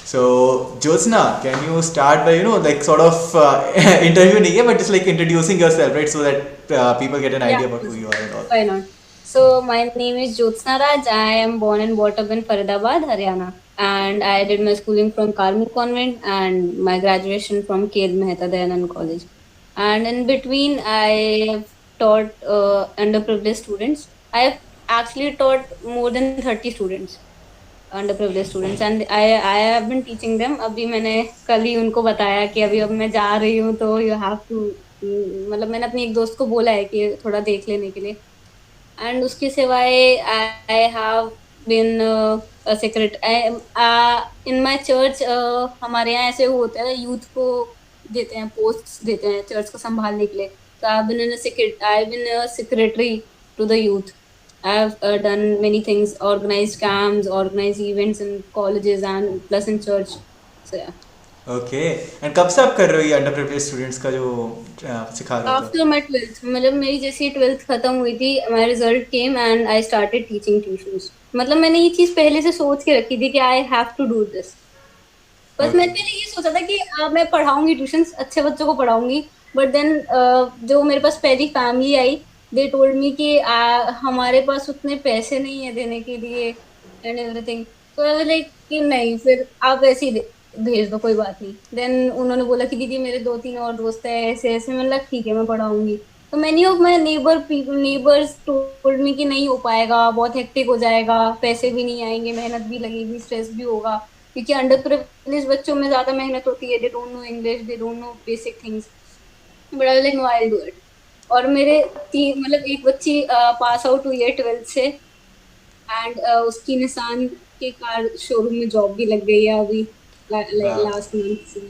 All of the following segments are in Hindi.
So, Jyotsna, can you start by, like sort of interview नहीं है, but just like introducing yourself, right? So that people get an Yeah, idea about who you are and all. why not? So my name is Jyotsna Raj. I am born and brought up in Faridabad, Haryana, and I did my schooling from Carmel Convent and my graduation from KL Mehta Dayanand College. And in between, I have taught underprivileged students. I have actually taught more than 30 students, underprivileged students, and I have been teaching them. अभी मैंने कल ही उनको बताया कि अभी अब मैं जा रही हूँ तो you have to मतलब मैंने अपनी एक दोस्त को बोला है कि थोड़ा देख लेने के लिए. एंड उसके सिवाय I have been a secretary in my church. हमारे यहाँ ऐसे होता है, यूथ को देते हैं, पोस्ट देते हैं चर्च को संभालने के लिए. तो I been a secretary to the youth. I have done many things, organised camps, organised events in colleges and plus in church. So yeah. Okay, and कब से आप कर रहे हो ये अंडर प्रिविलेज स्टूडेंट्स का जो सिखा रहे हो तो? आफ्टर माई ट्वेल्थ, मतलब मेरी जैसी ट्वेल्थ खत्म हुई थी, माई result came and I started teaching tuitions. मतलब मैंने ये चीज पहले से सोच के रखी थी कि I have to do this. बस मैंने ओके. पहले ये सोचा था कि मैं पढ़ाऊंगी ट्यूशंस, अच्छे बच्चों को पढ़ाऊंगी. बट देन जो मेरे पास पहली family I, they told me कि हमारे पास उतने पैसे नहीं है देने के लिए एंड एवरीथिंग. तो आई वाज लाइक कि नहीं, फिर आप ऐसे ही भेज दो, कोई बात नहीं. देन उन्होंने बोला कि दीदी मेरे 2-3 और दोस्त है ऐसे ऐसे. मैंने लगा ठीक है, मैं पढ़ाऊंगी. तो many of my neighbours told me कि नहीं हो पाएगा, बहुत हेक्टिक हो जाएगा, पैसे भी नहीं आएंगे, मेहनत भी लगेगी, स्ट्रेस भी होगा. क्योंकि अंडर प्रिविलेज बच्चों में ज्यादा मेहनत होती है. They don't know English, they don't know basic things. But I like know, I do it. और मेरे तीन, मतलब एक बच्ची पास आउट हुई है ट्वेल्थ से एंड उसकी निसान के कार शोरूम में जॉब भी लग गई है अभी वाह. लास्ट मंथ से.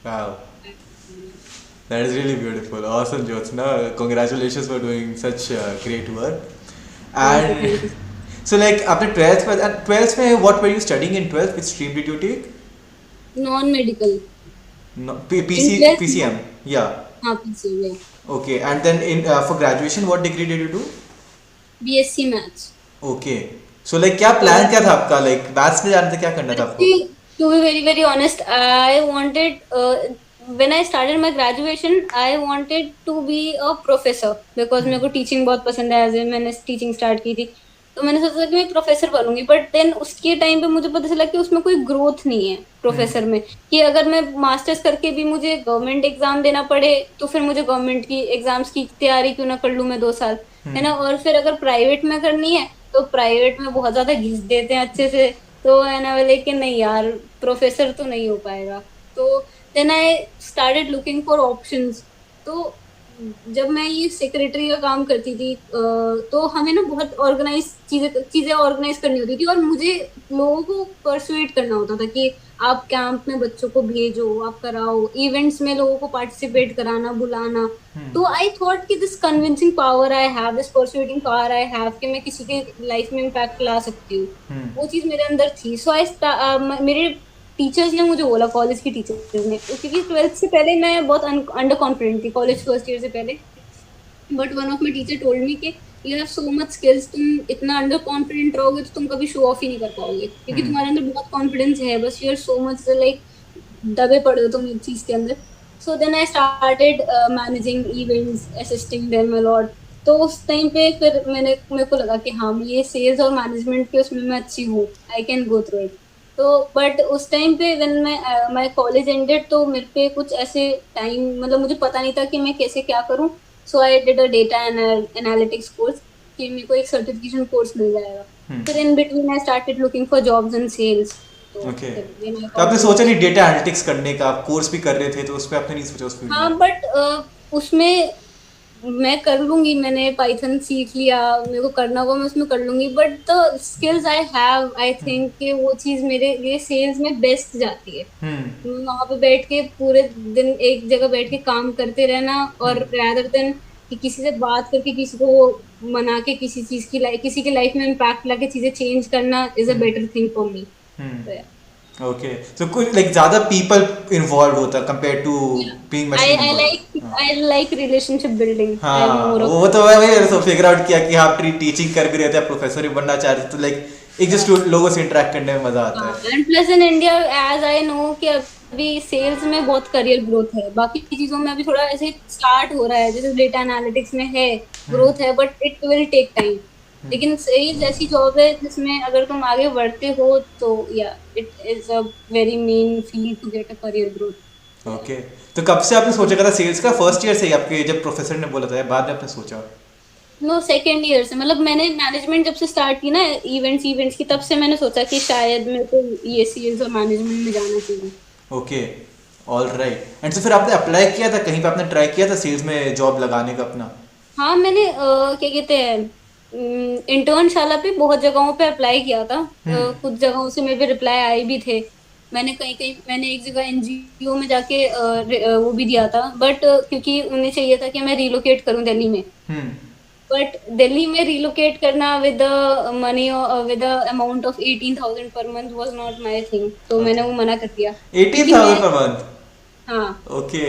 वाह. That is really beautiful. Awesome, Jyotsna. Congratulations for doing such great work. Thank you, And thank you. so, like, after 12th, and 12th में what were you studying in 12th? Which stream did you take? Non medical. No, in PC, twelfth. PCM. Yeah. हाँ, पीछे Okay. And then in for graduation, what degree did you do? BSc maths. Okay. So, like, क्या plan क्या था आपका? Like, maths में जाने से क्या करना था आपको? See, to be very, very honest, I wanted, when I started my graduation, I wanted to be a professor because मेरे को teaching बहुत पसंद है. ऐसे मैंने teaching start की थी, तो मैंने सोचा कि मैं प्रोफेसर बनूंगी. बट देन उसके टाइम पे मुझे पता चला कि उसमें कोई ग्रोथ नहीं है प्रोफेसर में. कि अगर मैं मास्टर्स करके भी मुझे गवर्नमेंट एग्जाम देना पड़े तो फिर मुझे गवर्नमेंट की एग्जाम्स की तैयारी क्यों ना कर लूं मैं 2 साल, है ना. और फिर अगर प्राइवेट में करनी है तो प्राइवेट में बहुत ज्यादा घिस देते हैं अच्छे से. तो है ना, बोले कि नहीं यार, प्रोफेसर तो नहीं हो पाएगा. तो then I started looking for options. तो जब मैं ये सेक्रेटरी का काम करती थी तो हमें ना बहुत ऑर्गेनाइज चीजें ऑर्गेनाइज करनी होती थी. और मुझे लोगों को परसुएट करना होता था कि आप कैंप में बच्चों को भेजो, आप कराओ, इवेंट्स में लोगों को पार्टिसिपेट कराना, बुलाना. तो आई थॉट कि this convincing power I have, this persuading power I have, कि मैं किसी के लाइफ में इम्पैक्ट ला सकती हूँ. वो चीज मेरे अंदर थी. सो मेरे टीचर्स ने मुझे बोला, कॉलेज की टीचर्स ने, क्योंकि ट्वेल्थ से पहले मैं बहुत अंडर कॉन्फिडेंट थी, कॉलेज फर्स्ट ईयर से पहले. But one of my teacher told me कि you have so much skills, तुम इतना अंडर कॉन्फिडेंट रहोगे तो तुम कभी शो ऑफ ही नहीं कर पाओगे, क्योंकि तुम्हारे अंदर बहुत कॉन्फिडेंस है, बस you are so much like दबे पड़े हो तुम एक चीज के अंदर. So then I started managing events, assisting them a lot. तो उस टाइम पे फिर मेरे को लगा कि हाँ, ये सेल्स और मैनेजमेंट के उसमें मैं अच्छी हूँ, I can go through it. तो बट उस टाइम पे व्हेन माय कॉलेज एंडेड तो मेरे पे कुछ ऐसे टाइम, मतलब मुझे पता नहीं था कि मैं कैसे क्या करूँ. So I did a data analytics course कि मेरे को एक सर्टिफिकेशन कोर्स मिल जाएगा. फिर in between I started looking for jobs in sales. तो ओके. फिर when I तो got आपने the सोचा job. नहीं डेटा एनालिटिक्स करने का? आप कोर्स भी कर रहे थे तो उस पर आपने नहीं सोचा उस फील्ड में? हाँ, बट उसमें मैं कर लूंगी, मैंने पाइथन सीख लिया, मेरे को करना होगा मैं उसमें कर लूंगी. But the skills I have, I think कि वो चीज मेरे लिए सेल्स में बेस्ट जाती है. वहां पे बैठ के पूरे दिन एक जगह बैठ के काम करते रहना, और rather देन कि किसी से बात करके किसी को मना के किसी चीज की किसी की लाइफ में इम्पैक्ट ला के चीजें चेंज करना is a better thing for me. Okay. So कुछ लाइक ज़्यादा पीपल इन्वॉल्व होता compare to being I machine I involve. Like I like relationship building. I am हाँ, मोर ऑफ. वो तो मैं वही फिगर आउट किया कि आप टीचिंग कर भी रहे थे, आप प्रोफेसर भी बनना चाह रहे थे, तो लाइक एक जो लोगों से इंटरेक्ट करने में मजा आता है। And plus in India as I know कि अभी सेल्स में बहुत करियर ग्रोथ है, बाकी चीजों में अभी थोड़ा ऐसे स्टार्ट हो रहा है, जैसे डेटा एनालिटिक्स में है ग्रोथ है, but it will take time. लेकिन सेल्स ऐसी जॉब है जिसमें अगर तुम आगे बढ़ते हो तो या it is a very main field to get a career growth. Okay, तो कब से आपने सोचा था सेल्स का? फर्स्ट ईयर से ही आपके जब प्रोफेसर ने बोला था या बाद में आपने सोचा? नो, सेकेंड ईयर से, मतलब मैंने मैनेजमेंट जब से स्टार्ट की ना, इवेंट्स की, तब से मैंने सोचा कि शायद मेरे को ये सेल्स और मैनेजमेंट में जाना चाहिए। Okay, all right. एंड तो फिर आपने अप्लाई किया था कहीं पे, आपने ट्राई किया था सेल्स में जॉब लगाने का अपना? हाँ, मैंने क्या कहते हैं इंटर्नशाला पे बहुत जगहों पे अप्लाई किया था। कुछ जगहों से मेरे पे रिप्लाई आए भी थे। मैंने कहीं कहीं मैंने एक जगह एनजीओ में जाके वो भी दिया था, बट क्योंकि उन्हें चाहिए था कि मैं रिलोकेट करूं दिल्ली में। हम्म। बट दिल्ली में रिलोकेट करना with money, with amount of 18,000 per month was not my thing, तो मैंने वो मना कर दिया क्योंकि मैं 18,000 पर मंथ? हाँ, ओके।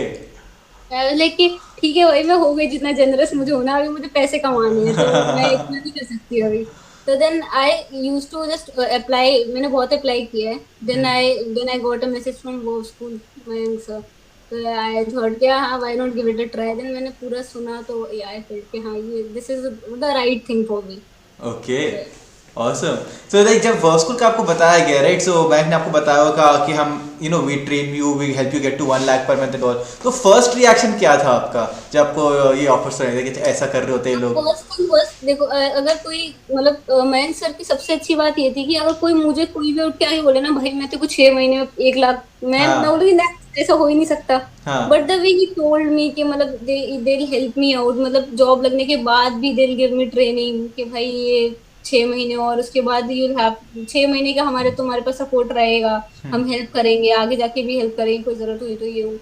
लेकिन ठीक है भाई, मैं हो गई जितना जनरस मुझे होना, अभी मुझे पैसे कमाने हैं तो मैं इतना नहीं कर सकती अभी। तो then I use to just apply, मैंने बहुत अप्लाई किया है। Then I got a message from वो स्कूल, मयंक सर। तो आई थॉट क्या, हाँ why not give it a try. Then मैंने पूरा सुना तो आई फेल्ट कि हाँ, ये this is the right thing for me. Okay, awesome. So like जब वर्क स्कूल का आपको बताया गया, राइट, सो बैंक ने आपको बताया होगा कि हम we train you, we help you get to 1 lakh per month and all, तो फर्स्ट रिएक्शन क्या था आपका जब आपको ये ऑफर्स आए थे कि ऐसा कर रहे होते हैं लोग? फर्स्ट देखो, अगर कोई मतलब मयंक सर की सबसे अच्छी बात ये थी कि अगर कोई भी उठ के आगे बोले ना, भाई मैं तेरे को 6 महीने में 1 लाख, मैं बोलूँगी ना, ऐसा हो ही नहीं सकता। But the way he told me कि मतलब they will help me out, मतलब जॉब लगने के बाद भी they will give me training कि भाई ये 6 महीने और उसके बाद यू हैव 6 महीने का तुम्हारे पास सपोर्ट रहेगा, हम हेल्प करेंगे, आगे जाके भी हेल्प करेंगे, कोई जरूरत हुई तो ये हो,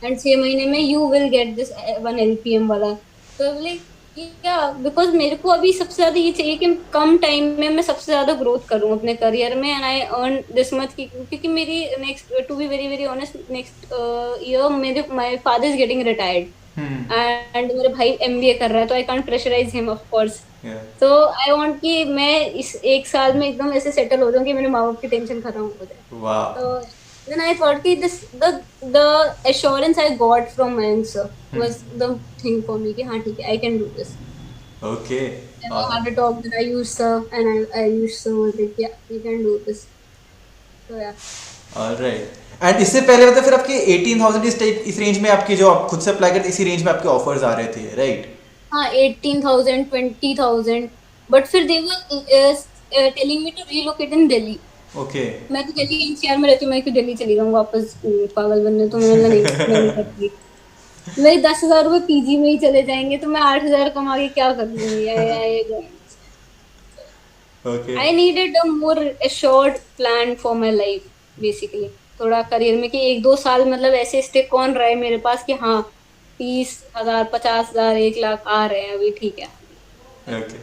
एंड 6 महीने में you will get this 1 LPM वाला। तो लाइक क्या, बिकॉज मेरे को अभी सबसे ज्यादा ये चाहिए कि कम टाइम में मैं सबसे ज्यादा ग्रोथ करूं अपने करियर में, and I earn this much, क्योंकि मेरी next, to be very very honest, next year मेरे my father is getting retired and मेरा भाई MBA कर रहा है, तो I can't pressurise him of course. तो आई वांट कि मैं इस 1 साल में एकदम ऐसे सेटल हो जाऊं कि मेरे माँ बाप की टेंशन खत्म हो जाए। वाह। तो then I thought कि the assurance I got from my answer was the thing for me कि हाँ ठीक है, I can do this. Okay, And I had a talk with I used sir, and I used sir was like yeah, you can do this. So yeah. Alright. And इससे पहले मतलब फिर आपके 18,000 इस रेंज में आपकी जो आप खुद से अप्लाई करते इसी रेंज में आपके ऑफर्स आ रहे थे, राइट? हाँ, 18,000, 20,000, but फिर they were telling me to relocate in Delhi. Okay. मैं तो दिल्ली NCR में रहती हूँ, मैं क्यों दिल्ली चली जाऊँ वापस पागल बनने, तो मैंने नहीं, मैं नहीं करती। मेरे 10,000 रुपए PG में ही चले जाएंगे, तो मैं 8,000 कमा के क्या कर लूंगी? Okay. I needed a more assured plan for my life, basically. थोड़ा करियर में कि 1-2 साल मतलब ऐसे स्टिक ऑन रहे मेरे पास कि हाँ 30,000, 50,000, 1 लाख आ रहे हैं अभी, ठीक है। ओके,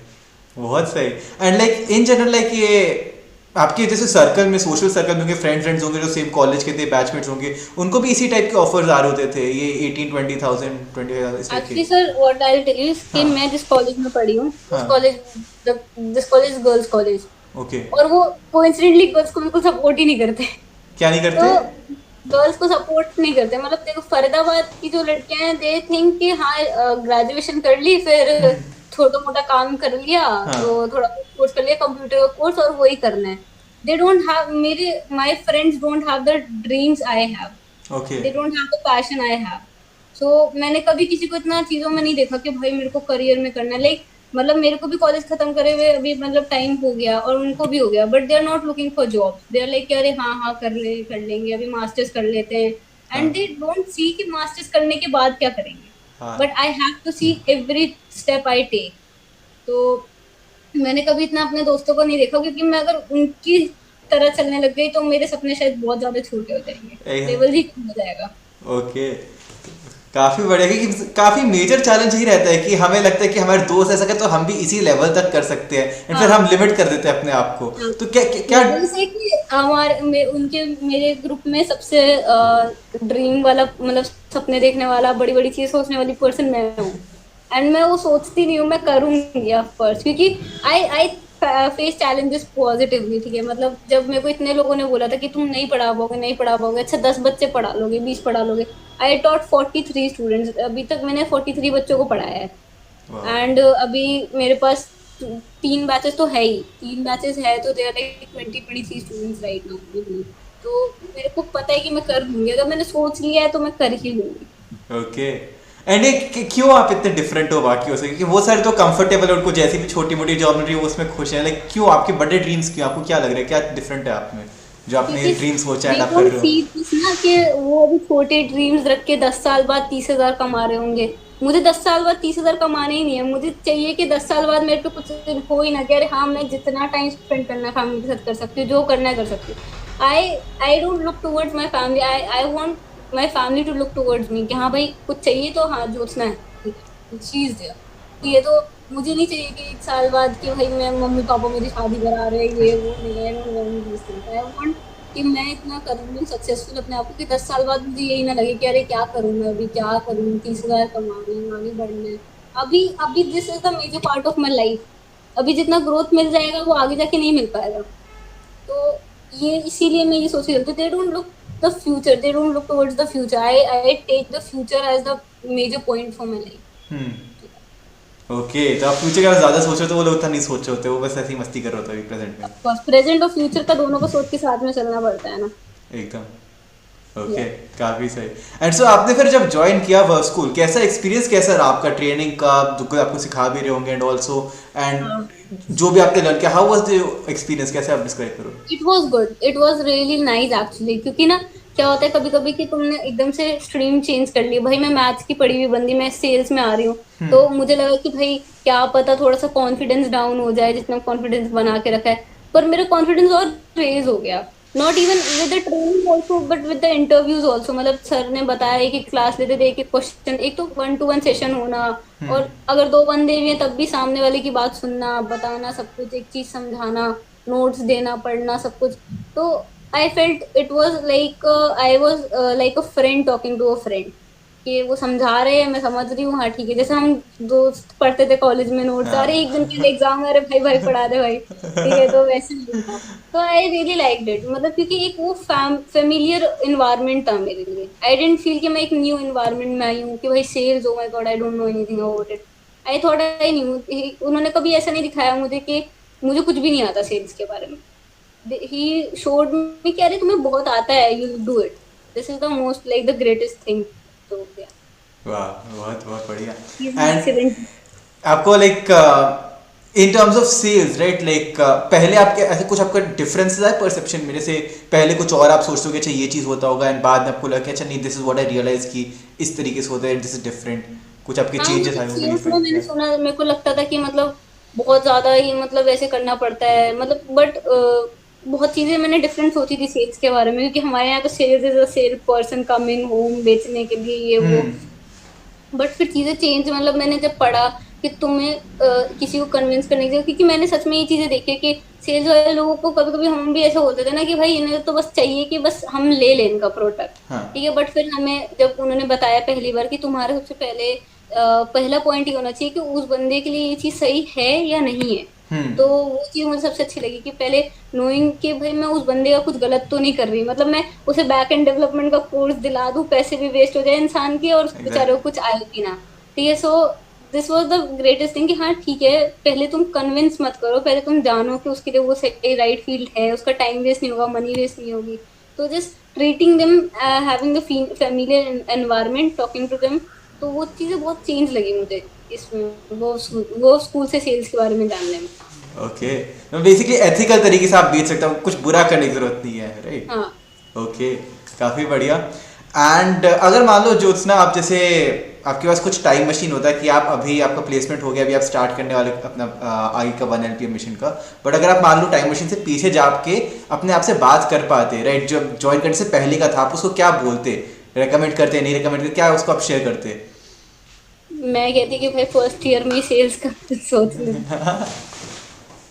बहुत सही। And like in general, like ये आपके जैसे सर्कल में, सोशल सर्कल में होंगे, फ्रेंड्स होंगे जो सेम कॉलेज के थे, बैचमेट्स होंगे, उनको भी इसी टाइप के ऑफर्स आ रहे होते थे, ये 18-20,000, 25,000 इस टाइप के? Actually sir, what I will tell you कि मैं जिस कॉलेज में पढ़ी हूँ, this college girls college, okay. और वो कोइंसिडेंटली गर्ल्स को बिल्कुल सपोर्ट ही नहीं करते। क्या नहीं करते? तो गर्ल्स को सपोर्ट नहीं करते, मतलब देखो फरीदाबाद की जो लड़कियां हैं, दे थिंक कि हाँ ग्रेजुएशन कर ली, फिर छोटा मोटा काम कर लिया, तो थोड़ा कोर्स कर लिया, कंप्यूटर का कोर्स, और वही करना है। They don't have, my friends don't have the dreams I have, okay. They don't have the passion I have. So मैंने कभी किसी को इतना चीजों में नहीं देखा कि भाई मेरे को करियर में करना है, लाइक मतलब मेरे को भी कॉलेज खत्म करे हुए अभी मतलब टाइम हो गया, और उनको भी हो गया, but they are not looking for job, they are like अरे हाँ कर लेंगे, अभी मास्टर्स कर लेते हैं, एंड दे डोंट सी कि मास्टर्स करने के बाद क्या करेंगे। But I have to see every step I take. तो मैंने कभी इतना अपने दोस्तों को नहीं देखा, क्योंकि मैं अगर उनकी तरह चलने लग गई तो मेरे सपने शायद बहुत ज्यादा छोटे हो जाएंगे, लेवल ही कम हो जाएगा। ओके, काफी बढ़िया। क्योंकि काफी मेजर चैलेंज ही रहता है कि हमें लगता है कि हमारे दोस्त ऐसा करे तो हम भी इसी लेवल तक कर सकते हैं, एंड फिर हम लिमिट कर देते हैं अपने आप को। तो क्या जैसे कि मेरे ग्रुप में सबसे ड्रीम वाला, मतलब सपने देखने वाला, बड़ी बड़ी चीज सोचने वाली पर्सन मैं हूँ, एंड मैं वो सोचती नहीं हूँ, मैं करूंगी ऑफ कोर्स, क्योंकि आई फेस चैलेंजेस पॉजिटिवली, ठीक है। मतलब जब मेरे को इतने लोगों ने बोला था कि तुम नहीं पढ़ा पाओगे, नहीं पढ़ा पाओगे, अच्छा 10 बच्चे पढ़ा लोगे, 20 पढ़ा लोगे, आई टॉट 43 स्टूडेंट्स। अभी तक मैंने 43 बच्चों को पढ़ाया है। वाह। एंड अभी मेरे पास 3 बैचेस तो है ही, 3 बैचेस है, तो there like 20-23 students right now. तो मेरे को पता है कि मैं कर लूंगी, अगर मैंने सोच लिया है तो मैं कर ही लूंगी। ओके। एंड ये क्यों आप इतने डिफरेंट हो बाकियों से, क्योंकि वो सारे तो कंफर्टेबल है, उनको जैसी भी छोटी मोटी जॉब मिल रही है वो उसमें खुश है, लाइक क्यों आपके बड़े ड्रीम्स, क्यों आपको क्या लग रहा है, क्या डिफरेंट है आप में जो आपने क्योंकि ड्रीम सोचा दे एंड आप कर डोंट रहे हो? सी दिस ना, कि वो अभी छोटे ड्रीम्स रख के 10 साल बाद 30,000 कमा रहे होंगे। मुझे 10 साल बाद 30,000 कमाने ही नहीं है, मुझे चाहिए कि 10 साल बाद मेरे पे कुछ हो ही ना कि अरे हाँ, मैं जितना टाइम स्पेंड करना है फैमिली के साथ कर सकती हूँ, जो करना है कर सकती हूँ। I I don't look towards my family, I want my family to look towards me, कि हाँ भाई कुछ चाहिए तो हाँ ज्योत्सना है, ठीक है, शी इज देयर। ये तो मुझे नहीं चाहिए कि 1 साल बाद कि भाई मैं मम्मी पापा मेरी शादी करा रहे हैं, ये वो नहीं, I don't want this thing. I want कि मैं इतना कर लूँ सक्सेसफुल अपने आप को कि 10 साल बाद मुझे यही ना लगे कि अरे क्या करूँ मैं, अभी क्या करूँ, 30,000 कमाने हैं, आगे बढ़ना है। अभी अभी this is the major part of my life. अभी जितना ग्रोथ मिल जाएगा वो आगे जाके नहीं मिल पाएगा। तो ये इसीलिए मैं ये सोच रही हूँ, they don't look the future, they don't look towards the future, I take the future as the major point for my life. Hmm. Okay, तो आप फ्यूचर का ज़्यादा सोच रहे हो तो वो लोग उतना नहीं सोच रहे होते, वो बस ऐसी मस्ती कर रहे होते अभी प्रेजेंट में। ऑफ कोर्स प्रेजेंट और फ्यूचर का दोनों को सोच के साथ में चलना पड़ता है ना। एकदम। ओके, काफ़ी सही। एंड सो आपने फिर जब ज्वाइन किया वर्क स्कूल, कैसा एक्सपीरियंस कैसा रहा आपका ट्रेनिंग का, जो कोई आपको सिखा भी रहे होंगे एंड ऑल्सो हाँ, एंड जो भी आपने लर्न किया, हाउ वाज द एक्सपीरियंस, कैसे आप डिस्क्राइब करो? It was good, it was really nice actually. क्योंकि ना क्या होता है कभी कभी कि तुमने एकदम से स्ट्रीम चेंज कर ली, भाई मैं मैथ्स की पढ़ी हुई बंदी, मैं सेल्स में आ रही हूँ। तो मुझे लगा कि भाई क्या पता थोड़ा सा कॉन्फिडेंस डाउन हो जाए, जितना कॉन्फिडेंस बना के रखा है। पर मेरा कॉन्फिडेंस और रेज हो गया, not even with the training also but with the interviews also. मतलब सर ने बताया एक एक क्लास लेते थे, एक एक क्वेश्चन, एक तो 1-to-1 सेशन होना, और अगर दो बंदे भी हैं तब भी सामने वाले की बात सुनना, बताना, सब कुछ एक चीज समझाना, नोट्स देना, पढ़ना, सब कुछ। तो I felt it was like I was like a friend talking to a friend, कि वो समझा रहे हैं, मैं समझ रही हूँ, हाँ ठीक है। जैसे हम दोस्त पढ़ते थे कॉलेज में नोट्स, हाँ। अरे एक दिन के लिए एग्जाम, अरे भाई भाई पढ़ा दे भाई, ठीक है, तो वैसे नहीं था। तो आई रियली लाइक्ड इट, मतलब क्योंकि एक वो फेमिलियर इन्वायरमेंट था मेरे लिए। आई डेंट फील कि मैं एक न्यू इन्वायरमेंट में आई हूँ कि भाई sales, oh my god I don't know anything about it. I thought I knew, उन्होंने कभी ऐसा नहीं दिखाया मुझे कि मुझे कुछ भी नहीं आता सेल्स के बारे में। ही शोड मी कि अरे तुम्हें बहुत आता है, you do it, this is the most like the greatest thing. तो वाह, बहुत बहुत बढ़िया। And excellent. आपको like in terms of sales right, like पहले आपके ऐसे कुछ आपका डिफरेंसेस है परसेप्शन में, जैसे पहले कुछ और आप सोचते हो कि अच्छा ये चीज़ होता होगा एंड बाद में आपको लगा कि अच्छा नहीं, this is what I realise कि इस तरीके से होता है, दिस इज डिफरेंट, कुछ आपके हाँ, चेंजेस मतलब आए होंगे सेल्स में मैंने डिफरेंट? सुना, मेरे को लगता था कि मतलब बहुत ज्यादा ही मतलब ऐसे करना पड़ता है, मतलब बट बहुत चीजें मैंने डिफरेंट सोची थी सेल्स के बारे में, क्योंकि हमारे यहाँ तो sales is a sale person coming home बेचने के लिए, ये वो। हम्म। बट फिर चीजें चेंज, मतलब मैंने जब पढ़ा कि तुम्हें किसी को कन्विंस करने की, क्योंकि मैंने सच में ये चीजें देखी है कि सेल्स वाले लोगों को कभी कभी हम भी ऐसे बोलते थे ना कि भाई इन्हें तो बस चाहिए कि बस हम ले लें इनका प्रोडक्ट, हाँ। ठीक है। बट फिर हमें जब उन्होंने बताया पहली बार कि तुम्हारा सबसे पहले पहला पॉइंट ये होना चाहिए कि उस बंदे के लिए ये चीज सही है या नहीं है। हम्म। तो वो चीज मुझे सबसे अच्छी लगी कि पहले नोइंग कि भाई मैं उस बंदे का कुछ गलत तो नहीं कर रही, मतलब मैं उसे बैक एंड डेवलपमेंट का कोर्स दिला दूं, पैसे भी वेस्ट हो जाए इंसान के और उस बेचारे को एग्जैक्ट। कुछ आए भी ना, ठीक है। So this was the greatest thing कि हाँ ठीक है, पहले तुम कन्विंस मत करो, पहले तुम जानो कि उसके लिए वो सही राइट फील्ड है, उसका टाइम वेस्ट नहीं होगा, मनी वेस्ट नहीं होगी। तो just treating them, having the familiar environment, talking to them, तो वो चीजें बहुत चेंज लगी मुझे इसमें, वो स्कूल से सेल्स के बारे में जानने में। ओके, बेसिकली एथिकल तरीके से आप बेच सकते हो, कुछ बुरा करने की जरूरत नहीं है, राइट? हाँ। ओके, काफ़ी बढ़िया। एंड अगर मान लो ज्योत्सना, आप जैसे आपके पास कुछ टाइम मशीन होता है कि आप अभी आपका प्लेसमेंट हो गया, अभी आप स्टार्ट करने वाले अपना आई का 1 LPA मिशन का, बट अगर आप मान लो टाइम मशीन से पीछे जाके अपने आप से बात कर पाते, राइट, जब ज्वाइन करने से पहले का था, आप उसको क्या बोलते, रेकमेंड करते, नहीं रेकमेंड करते, क्या उसको आप शेयर करते? मैं कहती कि भाई फर्स्ट ईयर में ही सेल्स का कुछ सोच ले,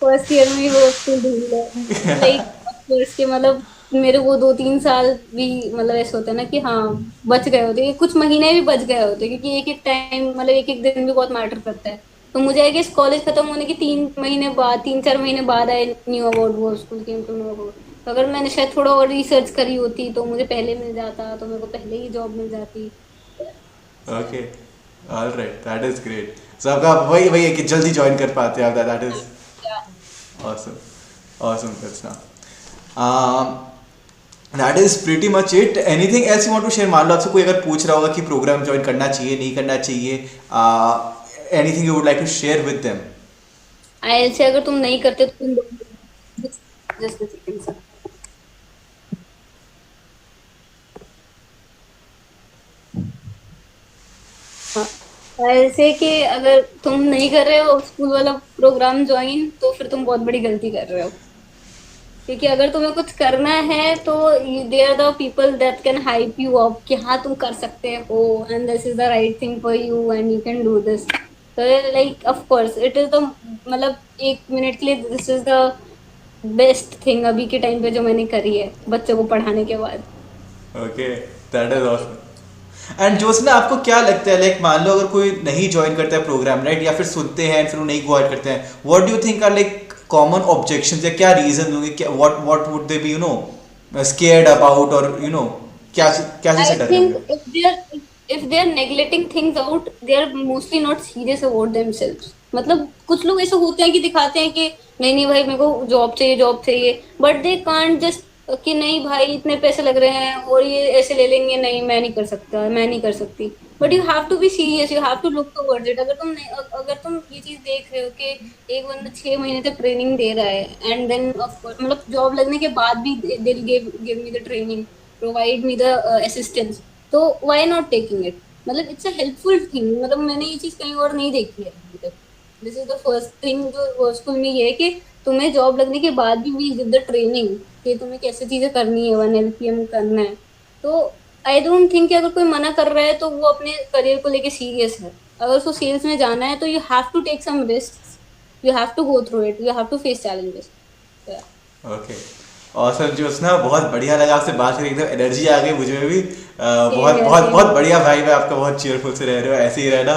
फर्स्ट ईयर में ही वो स्कूल ढूंढ ले, लाइक कोर्स के, मतलब मेरे वो 2-3 साल भी मतलब ऐसे होता है ना कि हाँ बच गए होते, कुछ महीने भी बच गए होते, क्योंकि एक एक टाइम मतलब एक एक दिन भी बहुत मैटर करता है। तो मुझे आई गेस कॉलेज खत्म होने के 3 महीने बाद, 3-4 महीने बाद आई न्यू अबाउट वो school, came to know about. तो अगर मैंने शायद थोड़ा और रिसर्च करी होती तो मुझे पहले मिल जाता, तो मेरे को पहले ही जॉब मिल जाती। Okay, alright, that is great. So आपका वही वही है कि जल्दी ज्वाइन कर पाते हैं आप, that is awesome, awesome, Krishna. That is pretty much it. Anything else you want to share? मान लो आपसे कोई अगर पूछ रहा होगा कि प्रोग्राम ज्वाइन करना चाहिए नहीं करना चाहिए, anything you would like to share with them? IL से अगर तुम नहीं करते तो तुम जस्ट सेकंड सर। हाँ, ऐसे कि अगर तुम नहीं कर रहे हो स्कूल वाला प्रोग्राम ज्वाइन, तो फिर तुम बहुत बड़ी गलती कर रहे हो। क्योंकि अगर तुम्हें कुछ करना है तो they are the people that can hype you up कि हाँ तुम कर सकते हो, and this is the right thing for you and you can do this. तो like of course it is the, मतलब 1 मिनट के लिए this is the best thing अभी के टाइम पे जो मैंने करी है बच्चों को पढ़ाने के बाद। Okay, that is awesome. And Josna, आपको क्या लगता है, लाइक मान लो अगर कोई नहीं ज्वाइन करता है प्रोग्राम, राइट, या फिर सुनते हैं फिर वो नहीं गो करते हैं, what do you think are like common objections, या क्या रीजन होंगे, क्या what would they be scared about, और क्या क्या चीज से I डर रहे think होंगे? if they are neglecting things out, they are mostly not serious about themselves. मतलब कुछ लोग ऐसे होते हैं कि दिखाते हैं कि नहीं नहीं भाई मेरे को जॉब चाहिए, बट दे कांट जस्ट कि नहीं भाई इतने पैसे लग रहे हैं और ये ऐसे ले लेंगे, नहीं मैं नहीं कर सकता, मैं नहीं कर सकती। But you have to be serious, you have to look towards it. अगर तुम ये चीज देख रहे हो कि एक बंदा 6 महीने तक ट्रेनिंग दे रहा है, एंड देन मतलब जॉब लगने के बाद भी they give me the training, provide me the assistance, तो व्हाई नॉट टेकिंग इट। मतलब इट्स अ हेल्पफुल थिंग, मतलब मैंने ये चीज कहीं और नहीं देखी है अभी तक। This is the first thing जो स्कूल में ये है कि तुम्हें जॉब लगने के बाद भी वी गिव द ट्रेनिंग कि तुम्हें कैसे चीजें करनी है, 1 LPM करना है। तो आई डोंट थिंक कि अगर कोई मना कर रहा है तो वो अपने करियर को लेके सीरियस है। अगर उसको सेल्स में जाना है तो you have to take some risk, you have to go through it, you have to face challenges. Okay, awesome Josna, बहुत बढ़िया लगा आपसे बात करके, एकदम एनर्जी आ गई मुझे भी। सेम बहुत है, बहुत सेम बहुत है। बढ़िया भाई, मैं आपका बहुत चीयरफुल से रह रहे हो, ऐसे ही रहना।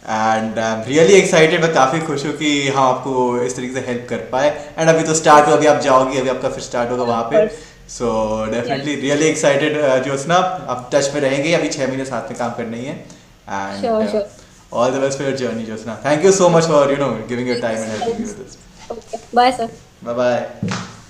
And I am really excited, मैं काफ़ी खुश हूँ कि हम आपको इस तरीके से हेल्प कर पाए। एंड अभी तो स्टार्ट हो, अभी आप जाओगे, अभी आपका फिर स्टार्ट होगा वहाँ ऑफ पे। Course. So definitely really excited Josna, आप टच में रहेंगे, अभी 6 महीने साथ में काम करना ही है। Sure and sure. All the best for your journey Josna, thank you so much for giving your time and helping me with this. Okay, bye sir. Bye bye.